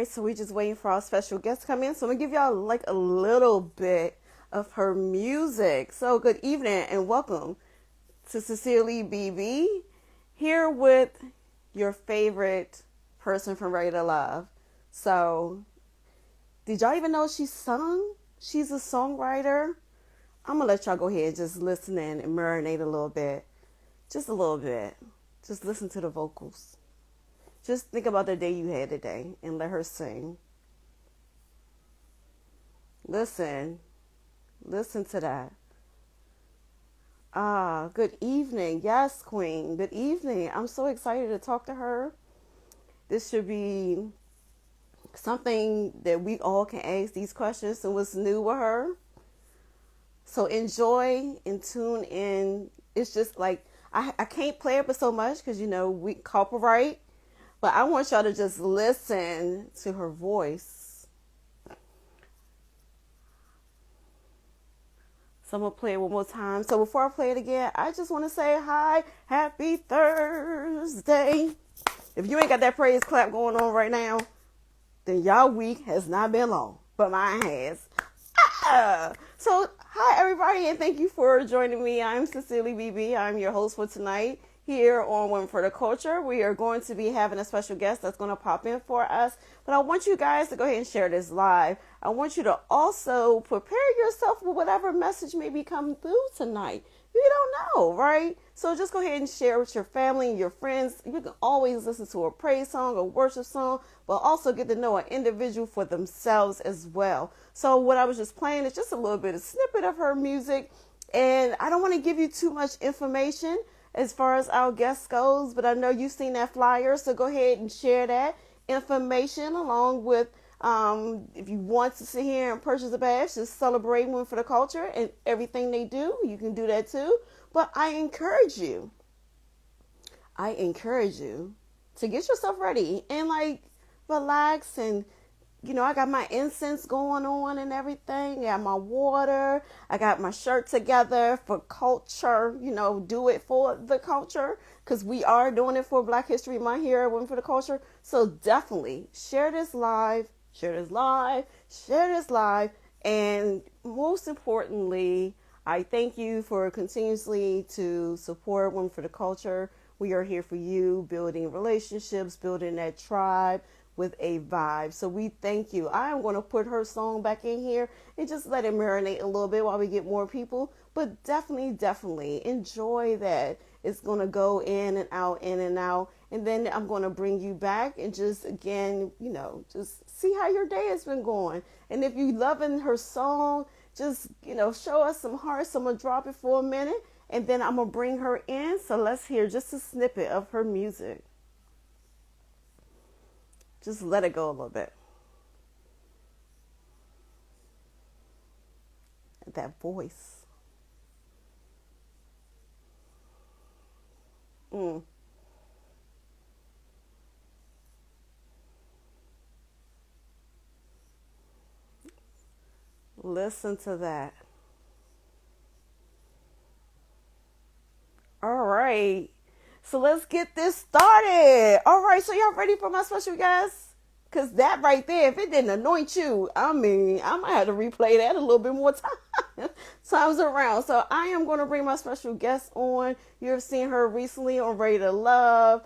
right, so we're just waiting for our special guest to come in. So I'm gonna give y'all like a little bit of her music. So good evening and welcome to Sincerely BB, here with your favorite person from Ready to Love. So, did y'all even know she sung? She's a songwriter. I'm gonna let y'all go ahead and just listen in and marinate a little bit. Just a little bit. Just listen to the vocals. Just think about the day you had today and let her sing. Listen. Listen to that. Ah, good evening. Yes, Queen. Good evening. I'm so excited to talk to her. This should be something that we all can ask these questions and what's new with her. So enjoy and tune in. It's just like, I can't play it for so much because, we copyright. But I want y'all to just listen to her voice. So I'm going to play it one more time. So before I play it again, I just want to say hi. Happy Thursday. If you ain't got that praise clap going on right now, then y'all week has not been long. But mine has. So hi, everybody, and thank you for joining me. I'm Sincerely BB. I'm your host for tonight. Here on Women for the Culture, we are going to be having a special guest that's going to pop in for us. But I want you guys to go ahead and share this live. I want you to also prepare yourself for whatever message may be coming through tonight. You don't know, right? So just go ahead and share with your family and your friends. You can always listen to a praise song, a worship song, but also get to know an individual for themselves as well. So what I was just playing is just a little bit of snippet of her music. And I don't want to give you too much information as far as our guest goes, but I know you've seen that flyer, so go ahead and share that information along with, if you want to sit here and purchase a badge to celebrate Women for the Culture and everything they do, you can do that too. But I encourage you to get yourself ready and relax and I got my incense going on and everything. I got my water. I got my shirt together for culture, do it for the culture because we are doing it for Black History Month here at Women for the Culture. So definitely share this live. And most importantly, I thank you for continuously to support Women for the Culture. We are here for you, building relationships, building that tribe with a vibe. So we thank you. I am going to put her song back in here and just let it marinate a little bit while we get more people. But definitely enjoy that. It's going to go in and out, in and out. And then I'm going to bring you back and just, again, just see how your day has been going. And if you loving her song, just, show us some hearts. I'm going to drop it for a minute and then I'm going to bring her in. So let's hear just a snippet of her music. Just let it go a little bit. That voice. Listen to that. All right. So let's get this started. All right. So y'all ready for my special guest? Because that right there, if it didn't anoint you, I might have to replay that a little bit more times around. So I am going to bring my special guest on. You've seen her recently on Ready to Love.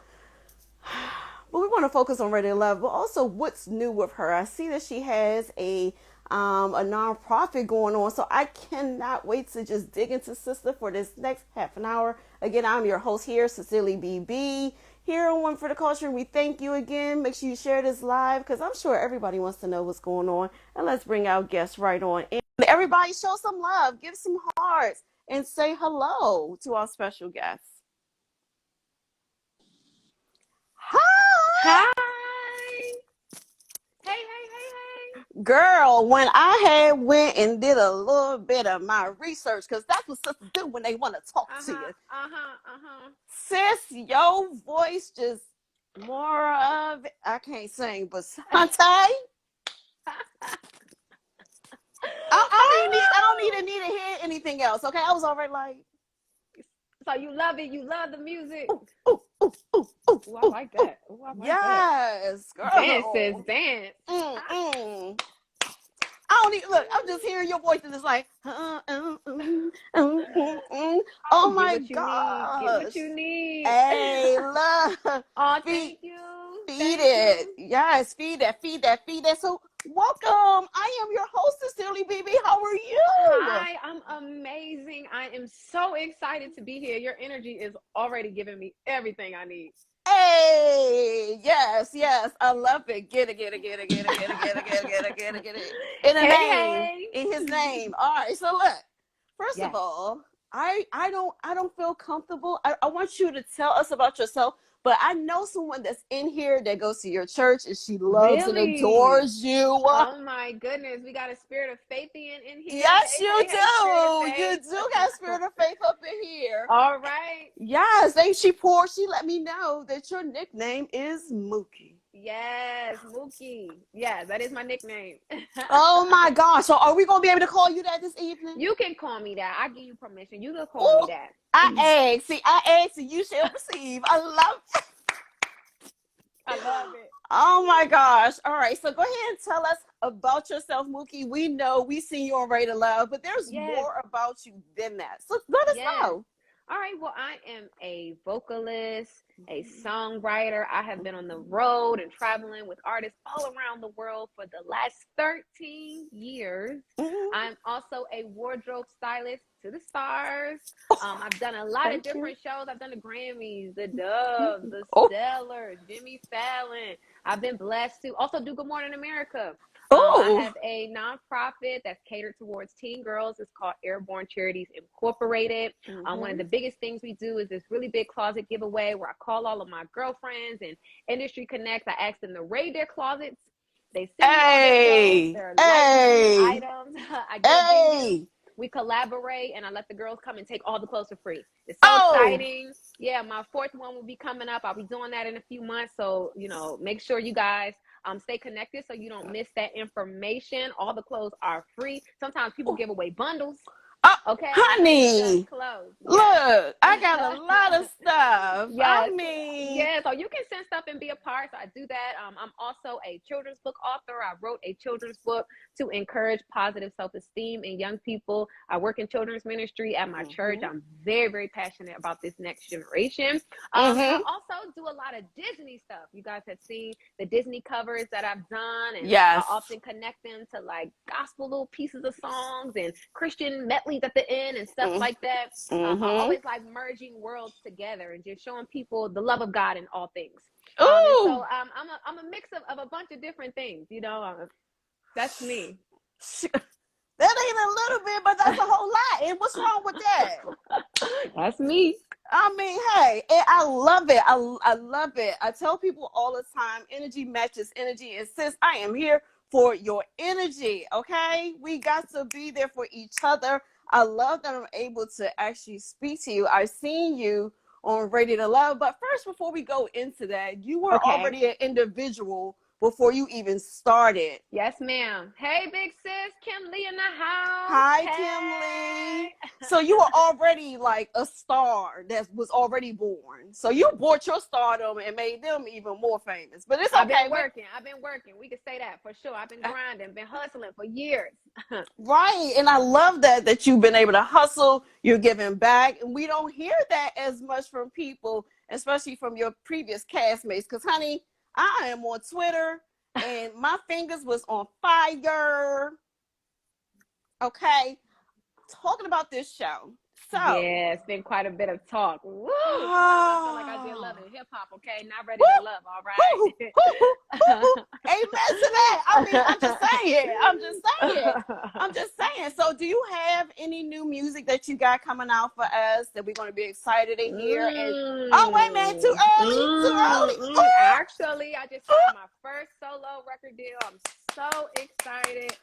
But we want to focus on Ready to Love, but also what's new with her. I see that she has a nonprofit going on. So I cannot wait to just dig into sister for this next half an hour. Again, I'm your host here, Sincerely BB. Here on One for the Culture, we thank you again. Make sure you share this live because I'm sure everybody wants to know what's going on. And let's bring our guests right on in. Everybody show some love, give some hearts, and say hello to our special guests. Hi! Hi! Hey! Girl, when I went and did a little bit of my research, because that's what sisters do when they want to talk to you. Sis, your voice just more of it. I can't sing, but Sante. I don't need to hear anything else. Okay, I was already like. So you love it? You love the music? Ooh, Ooh, I like that. Ooh, I like that. Yes, Dance, sis, girl. dance. Mm-mm. I don't even look. I'm just hearing your voice and it's like, oh Oh, get my what you need. Get what gosh. you need. Hey, love. Oh, Feed, thank you. feed Thank it. you. Yes, feed that, feed that, feed that. So, welcome. I am your hostess, Silly BB. How are you? Hi, I'm amazing. I am so excited to be here. Your energy is already giving me everything I need. Hey, yes, yes. I love it. Get it, get it, get it, get it, get it, get it, get it, get it, get it, get it. In a Hey, name, hey. in his name. All right. So look, first of Yes. all, I don't feel comfortable. I want you to tell us about yourself. But I know someone that's in here that goes to your church and she loves and Really? adores you. Oh my goodness. We got a spirit of faith in here. Yes, Hey, you hey, hey, spirit of do. You faith. do got spirit of faith up in here. All right. Yes, she let me know that your nickname is Mookie. Yes, Mookie. Yeah, that is my nickname. Oh my gosh. So are we gonna be able to call you that this evening? You can call me that. I give you permission. You can call me Oh, that. I ask. See, I ask and you shall receive. I love it. I love it. Oh my gosh. All right. So go ahead and tell us about yourself, Mookie. We know we see you on Ready to Love, but there's Yes. more about you than that. So let us Yes. know. All right. Well, I am a vocalist, a songwriter. I have been on the road and traveling with artists all around the world for the last 13 years. Mhm. I'm also a wardrobe stylist to the stars. Oh, I've done a lot of thank you. different shows. I've done the Grammys, the Doves, the Oh, Stellars, Jimmy Fallon. I've been blessed to also do Good Morning America. I oh. have a nonprofit that's catered towards teen girls. It's called Airborne Charities Incorporated. One of Mm-hmm. the biggest things we do is this really big closet giveaway where I call all of my girlfriends and industry connects. I ask them to raid their closets. They send me all their clothes, Hey, their light use hey, items. I get a venue. hey. We collaborate and I let the girls come and take all the clothes for free. It's so Oh, exciting. Yeah, my fourth one will be coming up. I'll be doing that in a few months. So, make sure you guys stay connected so you don't miss that information. All the clothes are free. Sometimes people oh, give away bundles. oh, Okay, it's just honey. clothes. Yes. Look, I got a lot of stuff. I Yes. mean, Yeah, so you can send stuff and be a part. So I do that. I'm also a children's book author. I wrote a children's book to encourage positive self-esteem in young people. I work in children's ministry at my church. mm-hmm, I'm very, very passionate about this next generation. I mm-hmm. also do a lot of Disney stuff. You guys have seen the Disney covers that I've done, and I Yes. often connect them to like gospel little pieces of songs and Christian medleys at the end and stuff like that. I Mm-hmm. always like merging worlds together and just showing people the love of God in all things. And so Ooh. I'm a mix of a bunch of different things. That's me. That ain't a little bit, but that's a whole lot. And what's wrong with that? That's me. I mean, hey, I love it. I love it. I tell people all the time, energy matches energy. And sis, I am here for your energy. Okay, we got to be there for each other. I love that I'm able to actually speak to you. I've seen you on Ready to Love, but first, before we go into that, you were Okay. already an individual before you even started. Yes, ma'am. Hey, big sis, Kim Lee in the house. Hi, Kim Hey. Lee. So you were already like a star that was already born. So you brought your stardom and made them even more famous. But it's I've okay. been working. I've been working. We can say that for sure. I've been grinding, been hustling for years. Right. And I love that you've been able to hustle, you're giving back. And we don't hear that as much from people, especially from your previous castmates. Because, honey, I am on Twitter and my fingers was on fire. Okay. Talking about this show. So, Yeah, it's been quite a bit of talk. Woo! Sometimes I feel like I did love oh, and hip hop, okay? Not ready woo, to love, all woo, right? woo, woo. Amen to that. I mean, I'm just saying. I'm just saying. I'm just saying. So, do you have any new music that you got coming out for us that we're going to be excited to hear? And oh, wait, man, too early, too early. Actually, I just signed my first solo record deal. I'm so excited.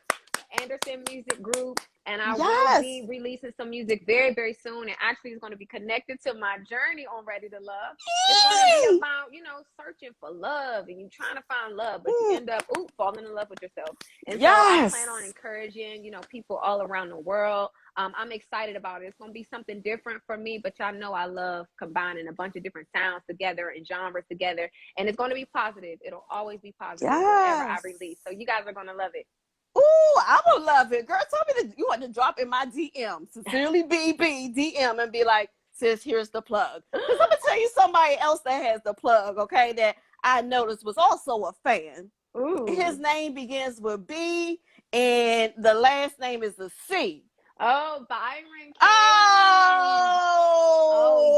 Anderson Music Group, and I will Yes. be releasing some music very, very soon. And actually, it's going to be connected to my journey on Ready to Love. It's going to be about, you know, searching for love, and you trying to find love, but you end up falling in love with yourself. And so I plan on encouraging, you know, people all around the world. I'm excited about it. It's going to be something different for me, but y'all know I love combining a bunch of different sounds together and genres together. And it's going to be positive. It'll always be positive whatever I release. So you guys are going to love it. Ooh, I would love it. Girl, tell me that you want to drop in my DM, Sincerely BB DM, and be like, sis, here's the plug. Because I'm going to tell you somebody else that has the plug, okay, that I noticed was also a fan. Ooh. His name begins with B, and the last name is a C. Oh, Byron. Oh,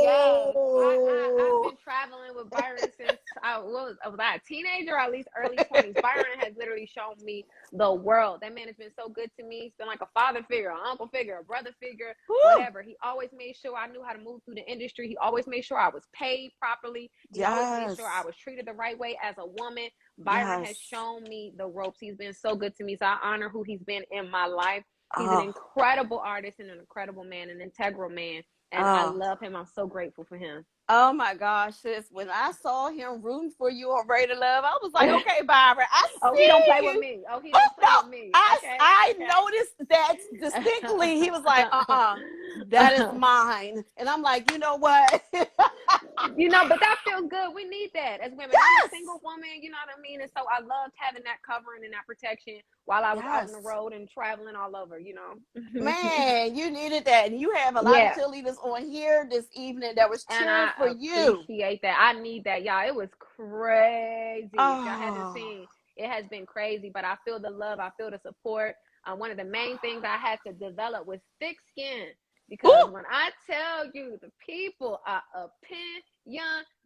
yes. I've been traveling with Byron since was I a teenager, or at least early 20s. Byron has literally shown me the world. That man has been so good to me. He's been like a father figure, an uncle figure, a brother figure, whatever. He always made sure I knew how to move through the industry. He always made sure I was paid properly. He always made sure I was treated the right way as a woman. Byron has shown me the ropes. He's been so good to me. So I honor who he's been in my life. He's an incredible artist and an incredible man, an integral man. And I love him. I'm so grateful for him. Oh my gosh, sis. When I saw him rooting for you on Ready to Love, I was like, okay, Byron, I see he don't play you. with me. He don't play with me. I noticed that distinctly. He was like, that is mine. And I'm like, you know what? You know, but that feels good. We need that as women. I'm a single woman, you know what I mean? And so I loved having that covering and that protection while I was out on the road and traveling all over, you know. Man, you needed that. And you have a lot of cheerleaders on here this evening that was cheering for you. I appreciate that. I need that, y'all. It was crazy. If y'all haven't seen, it has been crazy, but I feel the love. I feel the support. One of the main things I had to develop was thick skin. Because when I tell you, the people are opinionated. You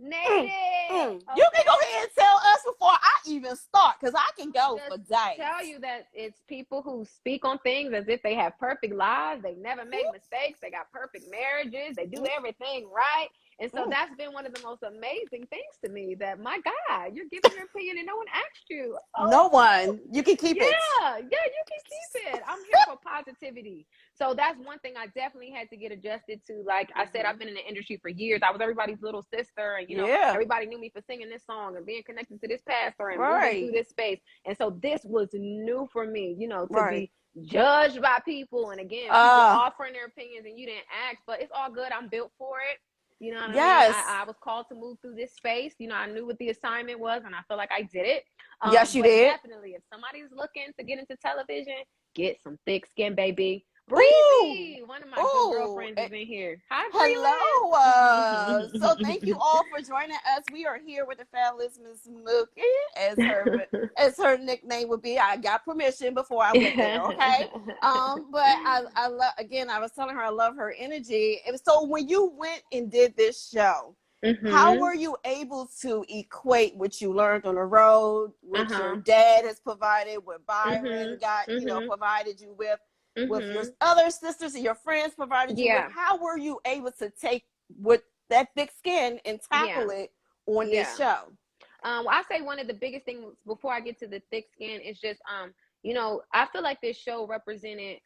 can go ahead and tell us before I even start, because I can go for days. Tell you that it's people who speak on things as if they have perfect lives. They never make mistakes. They got perfect marriages. They do everything right. And so that's been one of the most amazing things to me, that, my God, you're giving your opinion and no one asked you. No one. You can keep it. Yeah, you can keep it. I'm here for positivity. So that's one thing I definitely had to get adjusted to. Like I said, I've been in the industry for years. I was everybody's little sister, and, you know, everybody knew me for singing this song and being connected to this pastor and moving through this space. And so this was new for me, you know, to be judged by people. And again, people offering their opinions and you didn't ask, but it's all good. I'm built for it. You know what I mean? I was called to move through this space. You know, I knew what the assignment was, and I feel like I did it. Yes, you did. Definitely, if somebody's looking to get into television, get some thick skin, baby. Breezy, one of my good girlfriends is in here. Hi, hello. So thank you all for joining us. We are here with the fabulous Miss Mookie, as her nickname would be. I got permission before I went there, okay? But I love, again, I was telling her I love her energy. And so when you went and did this show, how were you able to equate what you learned on the road, what your dad has provided, what Byron got, you know, provided you with your other sisters and your friends provided you with? How were you able to take with that thick skin and tackle it on this show? Well, I say one of the biggest things before I get to the thick skin is just, you know, I feel like this show represented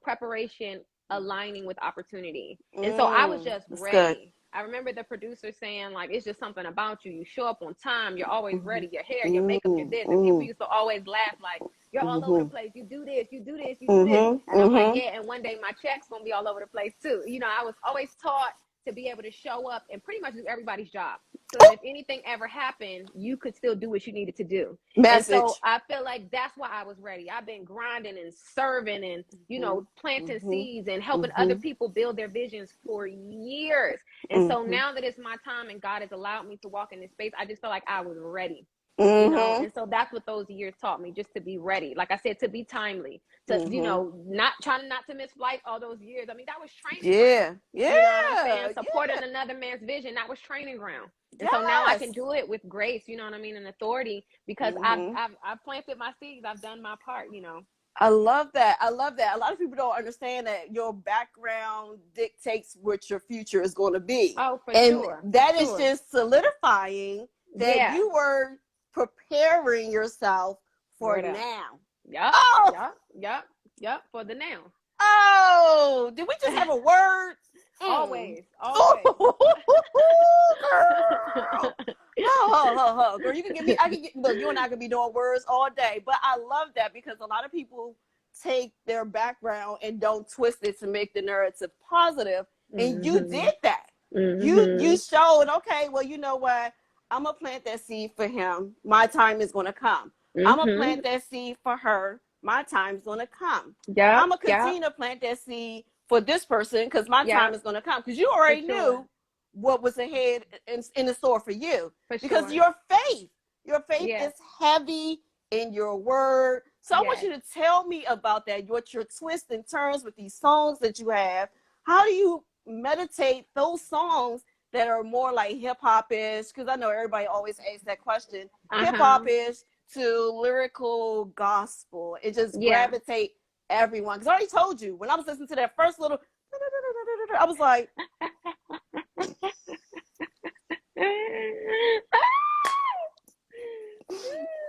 preparation aligning with opportunity. And so I was just ready. Good. I remember the producer saying, like, it's just something about you. You show up on time. You're always ready. Your hair, your makeup, your this. And people used to always laugh, like, you're all over the place. You do this, you do this, you do this. And I'm like, yeah, and one day my check's going to be all over the place, too. You know, I was always taught to be able to show up and pretty much do everybody's job. So that if anything ever happened, you could still do what you needed to do. Message. And so I feel like that's why I was ready. I've been grinding and serving and, you know, planting seeds and helping other people build their visions for years. And so now that it's my time and God has allowed me to walk in this space, I just feel like I was ready. You know, and so that's what those years taught me, just to be ready. Like I said, to be timely, to, you know, not to miss flight all those years. I mean, that was training ground. You know what I'm saying? Supporting another man's vision, that was training ground. And so now I can do it with grace, you know what I mean, and authority, because I've planted my seeds. I've done my part, you know. I love that. I love that. A lot of people don't understand that your background dictates what your future is going to be. Oh, for sure. And that is just solidifying that you were preparing yourself for now. Yep. Oh. Yep. Yep, for the now. Oh, did we just have a word? Always. Oh, girl. Oh, girl, you can give me. Look. You and I could be doing words all day, but I love that because a lot of people take their background and don't twist it to make the narrative positive, and you did that. You showed, okay, well, you know what? I'm gonna plant that seed for him. My time is gonna come. I'm gonna plant that seed for her. My time's gonna come. Yeah. I'm gonna continue to plant that seed for this person because my time is gonna come. Because you already knew what was ahead in the store for you. Because your faith is heavy in your word. So I want you to tell me about that. What your twists and turns with these songs that you have. How do you meditate those songs that are more like hip hop ish? Because I know everybody always asks that question. Hip hop ish to lyrical gospel. It just gravitate everyone. Because I already told you when I was listening to that first little, I was like,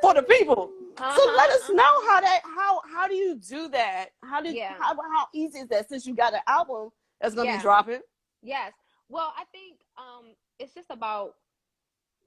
for the people. So let us know how do you do that? How easy is that since you got an album that's gonna be dropping? Yes. Well, I think it's just about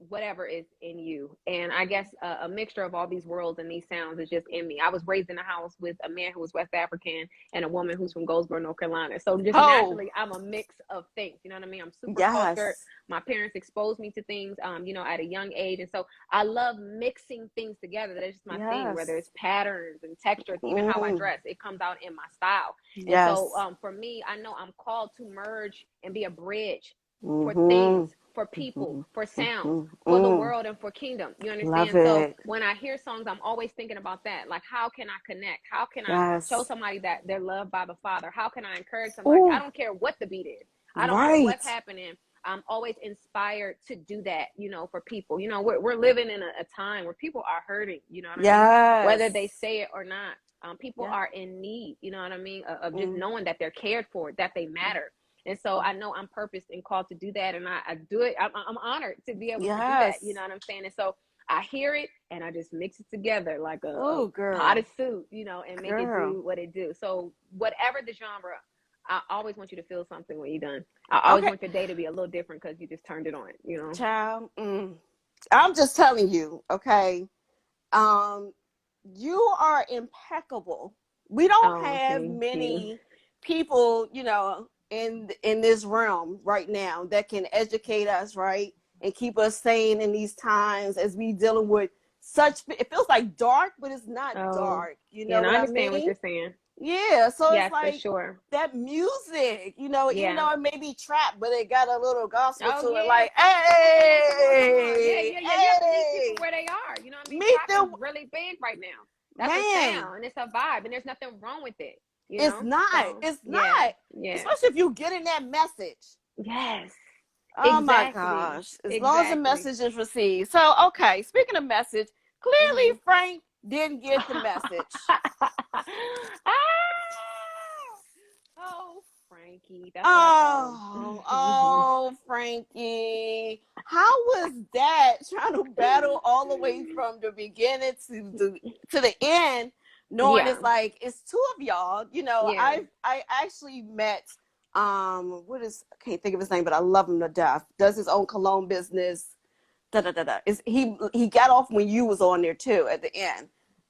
whatever is in you, and I guess a mixture of all these worlds and these sounds is just in me. I was raised in a house with a man who was West African and a woman who's from Goldsboro, North Carolina, so just naturally I'm a mix of things, you know what I mean? I'm super cultured. My parents exposed me to things you know, at a young age, and so I love mixing things together. That's just my thing, whether it's patterns and textures, even how I dress, it comes out in my style. And so for me, I know I'm called to merge and be a bridge for things, for people, for sounds, for the world, and for kingdom. You understand? So when I hear songs, I'm always thinking about that. Like, how can I connect? How can I show somebody that they're loved by the Father? How can I encourage somebody? I don't care what the beat is. I don't care what's happening. I'm always inspired to do that, you know, for people. You know, we're living in a time where people are hurting, you know what I mean? Whether they say it or not. People are in need, you know what I mean, of just knowing that they're cared for, that they matter. And so I know I'm purposed and called to do that, and I do it. I'm honored to be able to do that, you know what I'm saying? And so I hear it, and I just mix it together like a pot of soup, you know, and make it do what it do. So whatever the genre, I always want you to feel something when you're done. I always want your day to be a little different because you just turned it on, you know? Child, I'm just telling you, okay? You are impeccable. We don't have many people, you know, in this realm right now that can educate us, right, and keep us sane in these times as we dealing with such. It feels like dark, but it's not dark. You know what I understand mean? what you're saying. Yeah, so it's like for sure. that music, you know, even though it may be trap, but it got a little gospel to it. Like, hey, you have to meet people where they are. You know what I mean? Trap is really big right now. That's a sound, and it's a vibe, and there's nothing wrong with it. You know? It's not. Yeah. Especially if you get in that message. Yes. Oh my gosh. As long as the message is received. So, okay, speaking of message, clearly Frank didn't get the message. Oh, Frankie. That's oh, Frankie. How was that trying to battle all the way from the beginning to the end? Knowing it's like it's two of y'all, you know. I actually met I can't think of his name, but I love him to death. Does his own cologne business. He got off when you was on there too at the end,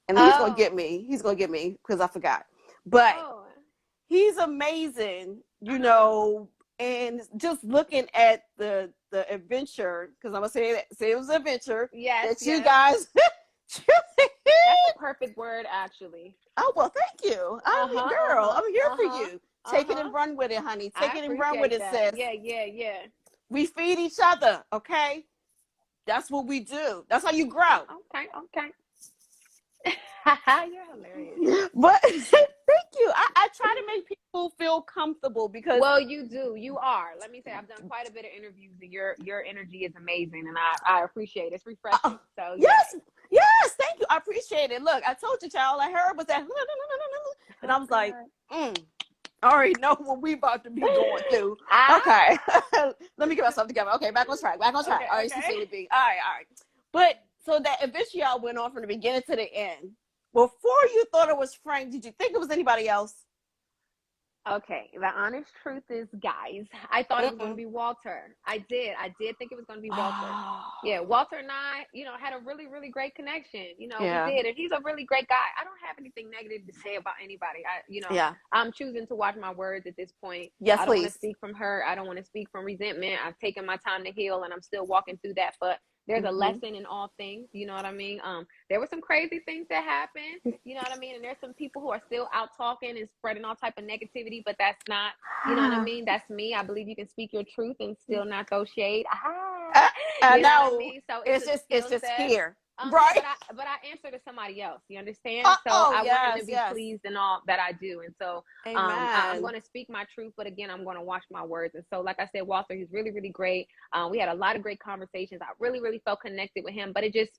and he's gonna get me. He's gonna get me because I forgot. But he's amazing, you know. And just looking at the adventure, because I'm gonna say it was an adventure. Yes, you guys. That's a perfect word, actually. Oh, well, thank you. I'm here for you. Take it and run with it, honey. Take it and run with it, sis. Yeah. We feed each other, okay? That's what we do. That's how you grow. Okay. You're hilarious. But thank you. I try to make people feel comfortable because. Well, you do. You are. Let me say, I've done quite a bit of interviews, and your energy is amazing, and I appreciate it. It's refreshing. So yes, thank you. I appreciate it. Look, I told you, child. I heard was that, and I was like, I already know what we about to be going through. Okay, let me get myself together. Okay, back on track. All right, CCB. All right. But so that eventually y'all went on from the beginning to the end. Before you thought it was Frank, did you think it was anybody else? Okay, the honest truth is, guys, I thought it was going to Mm-mm. be Walter. I did think it was going to be Walter. Oh, Yeah, Walter and I, had a really, really great connection. We yeah, did, and he's a really great guy. I don't have anything negative to say about anybody. yeah. I'm choosing to watch my words at this point. Yes, I don't want to please. speak from hurt. I don't want to speak from resentment. I've taken my time to heal, and I'm still walking through that. But there's a Mm-hmm. lesson in all things. You know what I mean? There were some crazy things that happened. You know what I mean? And there's some people who are still out talking and spreading all type of negativity, but that's not, you know what I mean? That's me. I believe you can speak your truth and still not throw shade. I, I You know what I know. mean? So it's It's a just, it's skill just set. here, Yeah, right? but I answer to somebody else. You understand? So Oh, I want him to yes, be yes. pleased in all that I do. And so I'm Amen. going to speak my truth, but again, I'm going to watch my words. And so, like I said, Walter, he's really, really great. We had a lot of great conversations. I really, really felt connected with him, but it just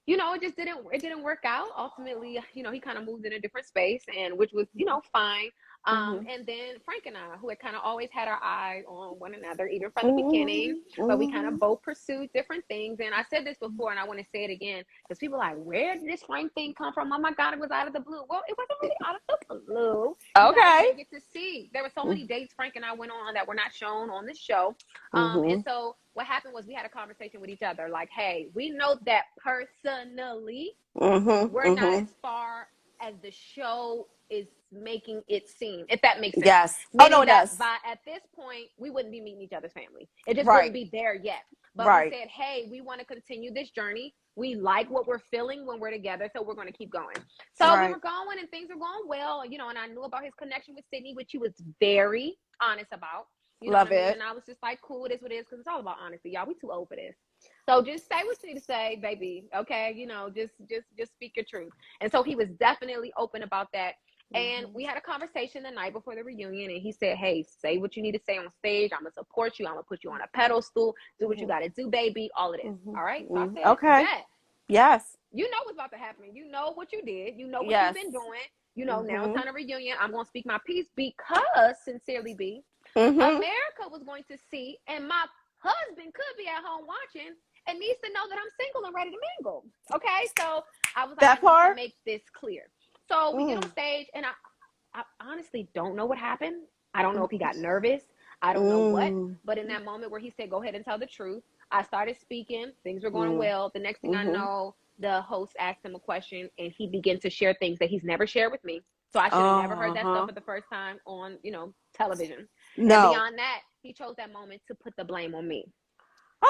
didn't work out. Ultimately, he kind of moved in a different space, and which was, fine. Mm-hmm. And then Frank and I, who had kind of always had our eye on one another, even from the beginning, Mm-hmm. but we kind Mm-hmm. of both pursued different things. And I said this before, and I want to say it again, because people are like, where did this Frank thing come from? Oh my God, it was out of the blue. Well, it wasn't really out of the blue. You guys Okay. didn't get to see. There were so many dates Frank and I went on that were not shown on this show. And Mm-hmm. so what happened was we had a conversation with each other, like, hey, we know that personally Mm-hmm. we're not Mm-hmm. as far as the show is making it seem, if that makes sense. Yes. Oh no, Meaning it that does. at this point, we wouldn't be meeting each other's family. It just Right. wouldn't be there yet. But we Right. said, hey, we want to continue this journey. We like what we're feeling when we're together, so we're going to keep going. So we Right. were going, and things were going well, and I knew about his connection with Sydney, which he was very honest about. You know what Love I mean? it. And I was just like, cool, it is what it is, because it's all about honesty, y'all. We too old for this. So just say what you need to say, baby. Okay, just speak your truth. And so he was definitely open about that. And Mm-hmm. we had a conversation the night before the reunion, and he said, hey, say what you need to say on stage. I'm going to support you. I'm going to put you on a pedestal. Do what you got to do, baby. All of this. Mm-hmm. All right? So I Mm-hmm. said, Okay. bet. Yes. You know what's about to happen. You know what you did. You know what you've Yes. been doing. Now it's Mm-hmm. time to reunion. I'm going to speak my piece because, sincerely, B, Mm-hmm. America was going to see, and my husband could be at home watching and needs to know that I'm single and ready to mingle. Okay, so I was like, I That need to part. make this clear. So we get Mm. on stage, and I honestly don't know what happened. I don't know if he got nervous. I don't know what. Mm. But in that moment where he said, go ahead and tell the truth, I started speaking. Things were going Mm. well. The next thing I Mm-hmm. know, the host asked him a question, and he began to share things that he's never shared with me. So I should have never heard that stuff Uh-huh. for the first time on, television. And No. beyond that, he chose that moment to put the blame on me.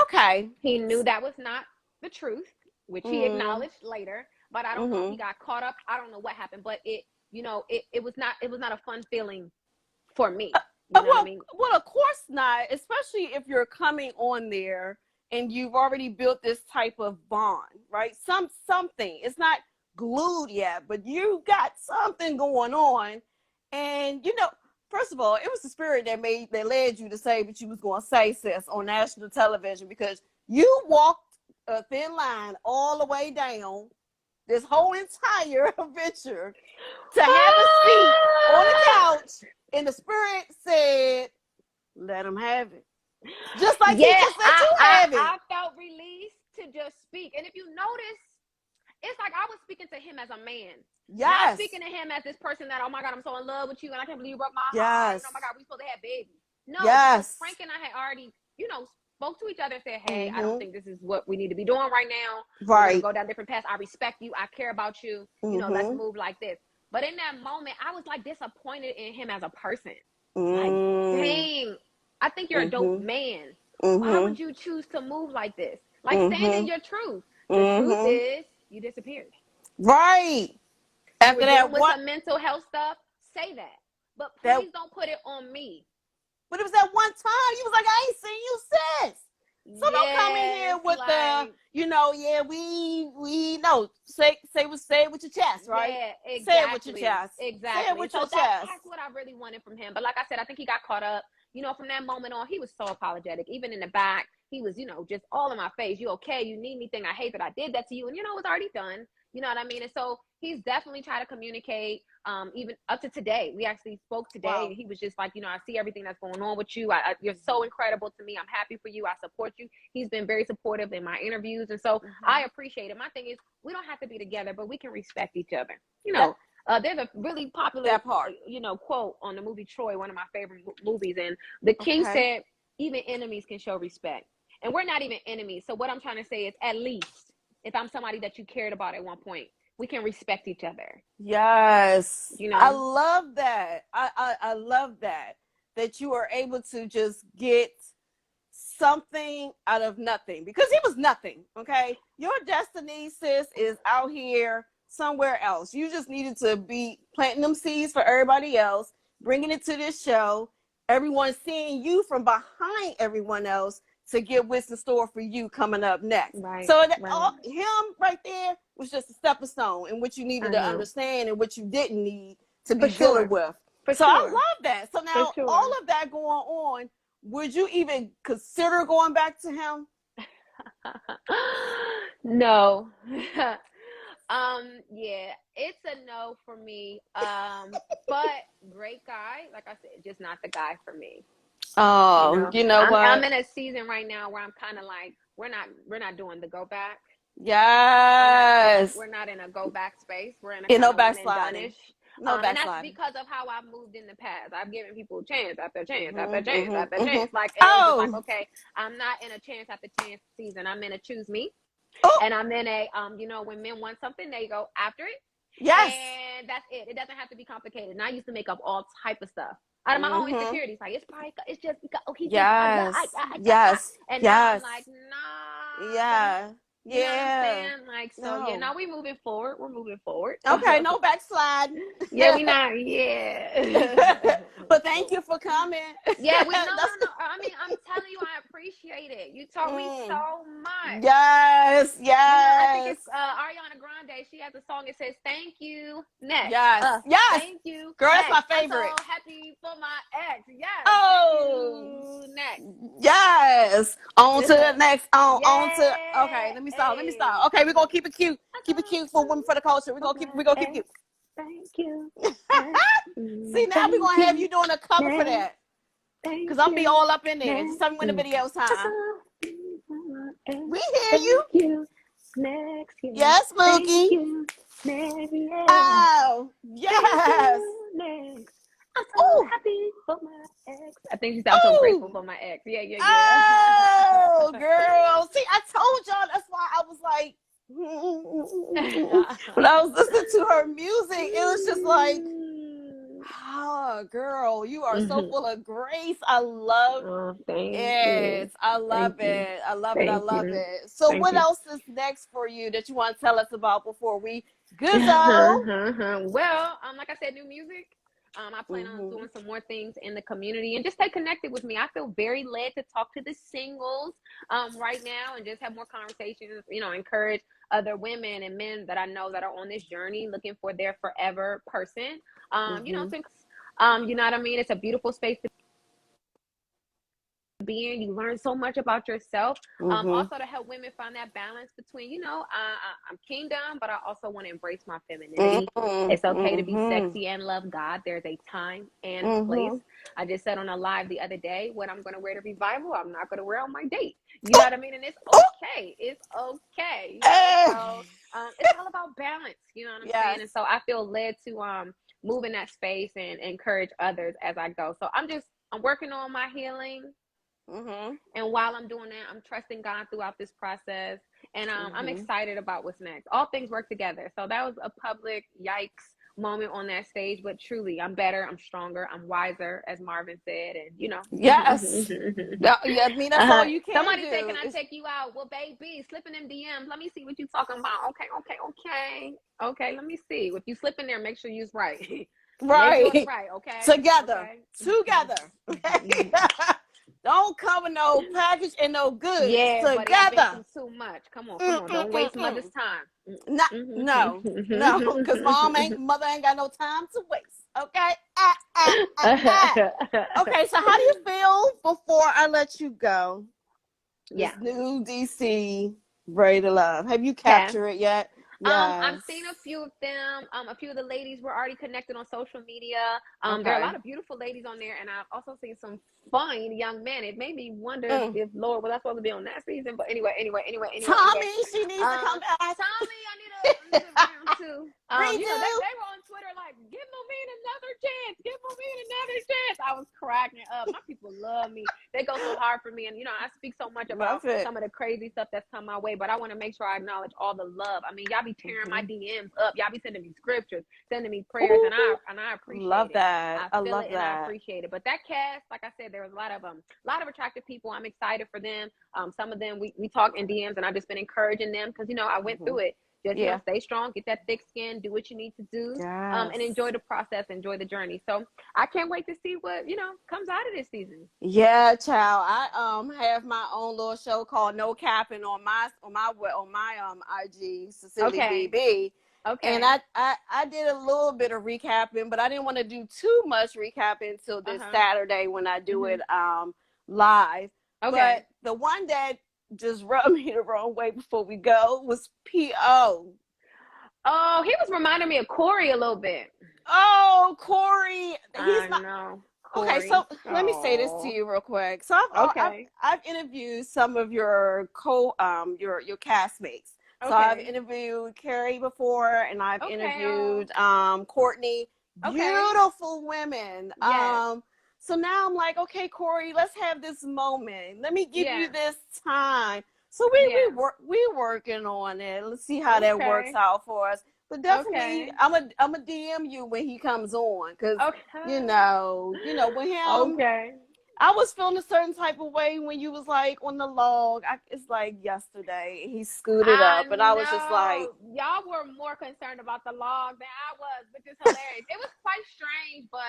Okay. He knew that was not the truth, which he Mm. acknowledged later. But I don't know if he Mm-hmm. got caught up. I don't know what happened. But it was not a fun feeling for me. You know what I Well, mean? well, of course not, especially if you're coming on there and you've already built this type of bond, right? Something. It's not glued yet, but you got something going on. And first of all, it was the spirit that led you to say what you was going to say, sis, on national television, because you walked a thin line all the way down this whole entire adventure to have a seat on the couch, and the spirit said, let him have it. Just like he Yeah, just let you have it. I felt released to just speak. And if you notice, it's like I was speaking to him as a man, not Yes. speaking to him as this person that, oh my God, I'm so in love with you and I can't believe you broke my heart. And Yes. oh my God, we supposed to have babies. No, because Yes. Frank and I had already, spoke to each other and said, hey, I don't Mm-hmm. think this is what we need to be doing right now. We're going to Right. go down different paths. I respect you. I care about you. Let's Mm-hmm. move like this. But in that moment, I was like disappointed in him as a person. Like, Mm-hmm. dang, I think you're a dope Mm-hmm. man. Why Mm-hmm. would you choose to move like this? Like, stand in Mm-hmm. your truth. The truth Mm-hmm. is, you disappeared. Right. You were After that dealing with one, some mental health stuff. Say that. But that please don't put it on me. but it was that one time you was like, I ain't seen you since. So don't come in here Yes, with like, yeah, we know. Say it with your chest, right? yeah, Say it with your exactly. chest. Say it Exactly. with So your chest. that's what I really wanted from him. But like I said, I think he got caught up. From that moment on, he was so apologetic. Even in the back, he was, just all in my face. You okay? You need anything? I hate that I did that to you. And it was already done. You know what I mean? And so he's definitely tried to communicate. Even up to today, we actually spoke today. Wow. He was just like, I see everything that's going on with you. You're so incredible to me. I'm happy for you. I support you. He's been very supportive in my interviews. And so I appreciate it. My thing is, we don't have to be together, but we can respect each other. There's a really popular, quote on the movie Troy, one of my favorite movies. And the king said, even enemies can show respect. And we're not even enemies. So what I'm trying to say is, at least if I'm somebody that you cared about at one point, we can respect each other. Yes. I love that. I love that you are able to just get something out of nothing, because he was nothing. Okay. Your destiny, sis, is out here somewhere else. You just needed to be planting them seeds for everybody else, bringing it to this show, everyone seeing you from behind everyone else, to get what's in store for you coming up next. Right. So him right there was just a stepping stone in what you needed to understand and what you didn't need to be dealing with. I love that. So now all of that going on, would you even consider going back to him? No. Yeah, it's a no for me. But great guy. Like I said, just not the guy for me. Oh, you know what? I'm in a season right now where I'm kind of like, we're not doing the go back. Yes. We're not in a go back space. We're in a kind no of backsliding. And that's because of how I've moved in the past. I've given people chance after chance after chance after chance. Like, it was just like, okay, I'm not in a chance after chance season. I'm in a choose me. And I'm in a, when men want something, they go after it. Yes. And that's it. It doesn't have to be complicated. And I used to make up all type of stuff out of my own insecurities. Like, it's just because, yes. And now I'm like, nah. Yeah. You know what I'm saying? Like, so now we're moving forward. We're moving forward. Okay, no backslide. Yeah, we not. Yeah. But thank you for coming. Yeah, no. I mean, I'm telling you, I appreciate it. You taught me so much. Yes. I think it's Ariana Grande. She has a song that says "Thank you, next." Yes. Thank you, girl. Next. That's my favorite. I'm so happy for my ex. Yes. Oh. Thank you, next. Yes. On to the next. On to. Okay. Let me stop. Okay, we're gonna keep it cute. Keep it cute for women for the culture. We're gonna keep it cute. Thank you. See, now we're gonna have you doing a cover for that. Because I'll be all up in there. Just tell me when the video's time. We hear you. Next year. Yes, Mookie. Oh, yes. Next. I'm so happy for my ex. I think she sounds so grateful for my ex. Yeah. Oh, girl. See, I told y'all. That's why I was like, when I was listening to her music, it was just like, oh, girl, you are so full of grace. I love it. I love it. I love it. So what else is next for you that you want to tell us about before we go? Well, like I said, new music. I plan on doing some more things in the community, and just stay connected with me. I feel very led to talk to the singles right now and just have more conversations, encourage other women and men that I know that are on this journey looking for their forever person. You know what I mean? It's a beautiful space to be in. You learn so much about yourself. Also to help women find that balance between, I'm kingdom, but I also want to embrace my femininity. It's okay to be sexy and love God. There's a time and place. I just said on a live the other day, what I'm going to wear to revival, I'm not going to wear on my date. You know what I mean? And it's okay. It's okay. So it's all about balance. You know what I'm saying? And so I feel led to move in that space and encourage others as I go. So I'm working on my healing. And while I'm doing that, I'm trusting God throughout this process. And I'm excited about what's next. All things work together. So that was a public yikes moment on that stage. But truly, I'm better. I'm stronger. I'm wiser, as Marvin said. And, Yes. I mean, that's all you can Somebody do. said, can I take you out? Well, baby, slip in them DMs. Let me see what you talking about. Okay, let me see. If you slip in there, make sure you's right. Right. Make sure it's right, okay? Together. Okay. Don't come with no package and no goods. Yeah, together. But it's too much. Come on. Don't waste mother's time. No, because mother ain't got no time to waste. Okay. Okay. So how do you feel before I let you go? This new DC, Ready to Love. Have you captured it yet? I've Yes. seen a few of them. A few of the ladies were already connected on social media. There are a Okay. lot of beautiful ladies on there, and I've also seen some fine young men. It made me wonder Mm. if Lord was I supposed to be on that season? But anyway. Tommy, she needs to come back. Tommy, I need a round two. Redo. They were on Twitter like, give Mumem another chance, give Mumem another chance. I was cracking up. My people love me. They go so hard for me, and I speak so much about Love it. some of the crazy stuff that's come my way, but I want to make sure I acknowledge all the love. I mean, y'all be tearing my DMs up. Y'all be sending me scriptures, sending me prayers, and Ooh, I appreciate love it. that. I I feel love it and I that. appreciate it. But that cast, like I said, there was a lot of attractive people. I'm excited for them. Some of them we talk in DMs, and I've just been encouraging them because I went through it. Just Yeah. stay strong, get that thick skin, do what you need to do, Yes. and enjoy the process, enjoy the journey. So I can't wait to see what comes out of this season. Yeah, child. I have my own little show called No Capping on my IG, Cecilia Okay, BB. And okay, I did a little bit of recapping, but I didn't want to do too much recapping until this Saturday when I do it live. okay. But the one that just rubbed me the wrong way before we go was P.O. Oh, he was reminding me of Corey a little bit. Oh, Corey. He's I not. know. Okay, Corey. so let me say this to Oh. you real quick. So Okay. I've interviewed some of your your castmates. So I've Okay. interviewed Carrie before, and I've Okay. interviewed Courtney. Okay. Beautiful women. Yes. So now I'm like, okay, Corey, let's have this moment. Let me give you Yeah. this time. So Yeah. we working on it. Let's see how that works Okay. out for us. But definitely, Okay. I'm a DM you when he comes on, because Okay. with him, Okay. I was feeling a certain type of way when you was like on the log. It's like yesterday he scooted I up, and I was just like, know y'all were more concerned about the log than I was, which is hilarious. It was quite strange, but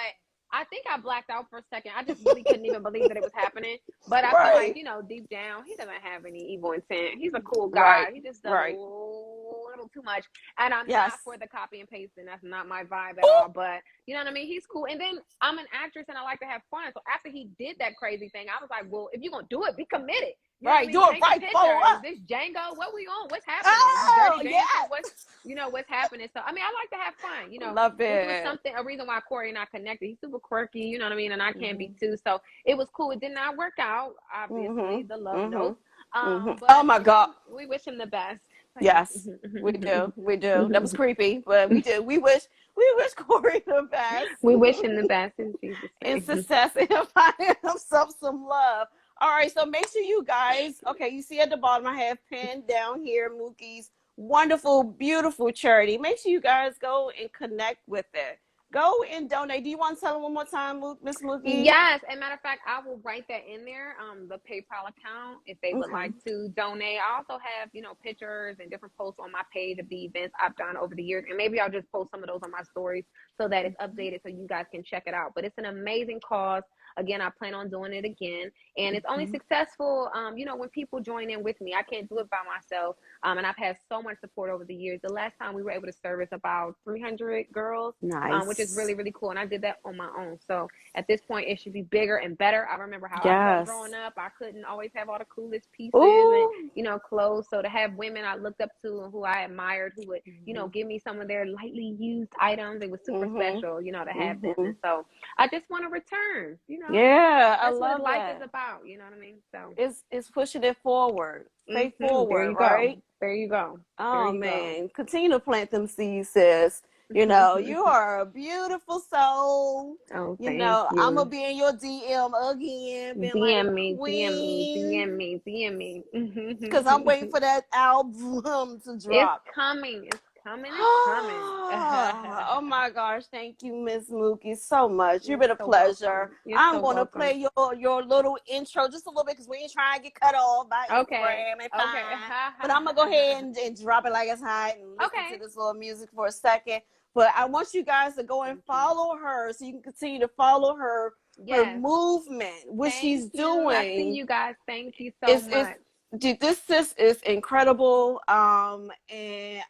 I think I blacked out for a second. I just really couldn't even believe that it was happening. But I feel like, right, deep down, he doesn't have any evil intent. He's a cool right, guy. He just does a right, little too much. And I'm yes, not for the copy and pasting. That's not my vibe at all. But you know what I mean? He's cool. And then I'm an actress and I like to have fun. So after he did that crazy thing, I was like, well, if you're going to do it, be committed. You know what I right, mean? do it Paint the right, picture. follow Is up. this Django? What we on? What's happening? We Oh dirty dancing? yes, What's happening? So I mean, I like to have fun. love Which was it. a reason why Corey and I connected. He's super quirky, you know what I mean, and I can be Mhm, too. So it was cool. It did not work out, obviously, mhm, the love mhm, note. mhm. Oh But my God, we wish him the best. So yeah. yes, we do, we do. That was creepy, but we do. We wish Corey the best. We wish him the best in Jesus' And name. success and finding himself some love. All right, so make sure you guys, okay, you see at the bottom, I have pinned down here Mookie's wonderful, beautiful charity. Make sure you guys go and connect with it. Go and donate. Do you want to tell them one more time, Miss Mookie? Yes, as a matter of fact, I will write that in there. The PayPal account, if they would Okay. like to donate. I also have, pictures and different posts on my page of the events I've done over the years, and maybe I'll just post some of those on my stories so that it's updated so you guys can check it out. But it's an amazing cause. Again, I plan on doing it again, and it's only successful, when people join in with me. I can't do it by myself, and I've had so much support over the years. The last time we were able to service about 300 girls, which is Nice. really, really cool, and I did that on my own. So at this point, it should be bigger and better. I remember how I felt Yes. growing up. I couldn't always have all the coolest pieces Ooh. and, clothes. So to have women I looked up to and who I admired who would, give me some of their lightly used items, it was super special, to have them. And so I just want to return, Yeah, I That's what love life is that. about, you know what I mean? So It's pushing it forward. Stay there forward, you go. right? There you go. There Oh you go. man, continue to plant them seeds, sis. You are a beautiful soul. Oh, thank I'm gonna you. be in your DM again, being like, DM me, DM me, DM Queen, me, DM me. because I'm waiting for that album to It's drop. coming. It's coming. It's coming. Oh my gosh, thank you, Miss Mookie, so much. You've You're been a so pleasure. welcome. You're I'm so gonna welcome. play your little intro just a little bit because we ain't trying to get cut off by Okay. Instagram and Okay. fine. But I'm gonna go ahead and drop it like it's hot and listen to Okay. this little music for a second. But I want you guys to go and Thank you. follow her so you can continue to follow her Yes. movement, what Thank she's you. I see doing. you guys. Thank you so It's much. dude, this sis is incredible. And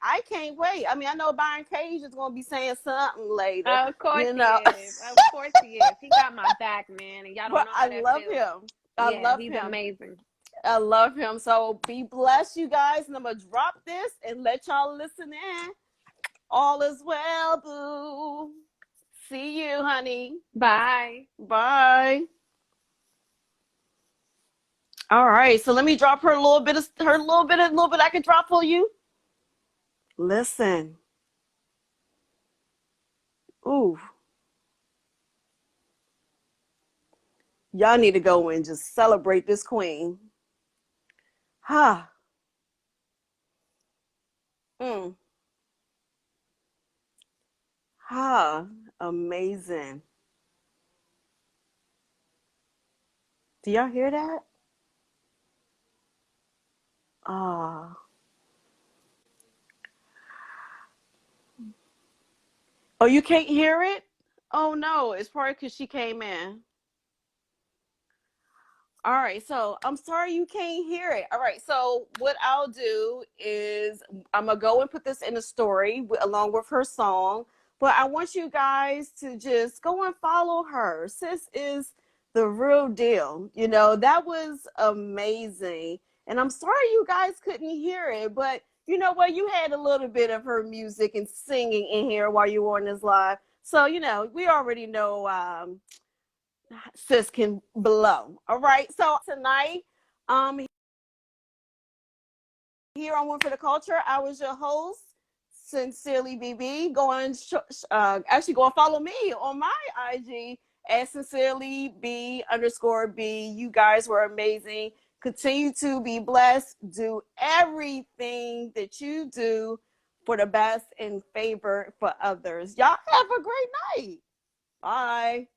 I can't wait. I mean, I know Byron Cage is gonna be saying something later, Of course you he know. is. Of course he is. He got my back, man. And y'all don't But know I how that love feels. him. I Yeah, love he's him. amazing. I love him. So be blessed, you guys. And I'm going to drop this and let y'all listen in. All is well, boo. See you, honey. Bye. Bye. All right. So let me drop her a little bit I can drop for you. Listen. Ooh. Y'all need to go and just celebrate this queen. Ha. Mm. Ha. Amazing. Do y'all hear that? Ah. Oh, you can't hear it? Oh no, it's probably because she came in. All right, so I'm sorry you can't hear it. All right, so what I'll do is I'm gonna go and put this in a story along with her song. But I want you guys to just go and follow her. Sis is the real deal. You know, that was amazing. And I'm sorry you guys couldn't hear it, but you know what? You had a little bit of her music and singing in here while you were on this live. So, you know, we already know sis can blow. All right. So tonight, here on One for the Culture, I was your host, Sincerely BB. Actually go and follow me on my IG at Sincerely B_B. You guys were amazing. Continue to be blessed. Do everything that you do for the best and favor for others. Y'all have a great night. Bye.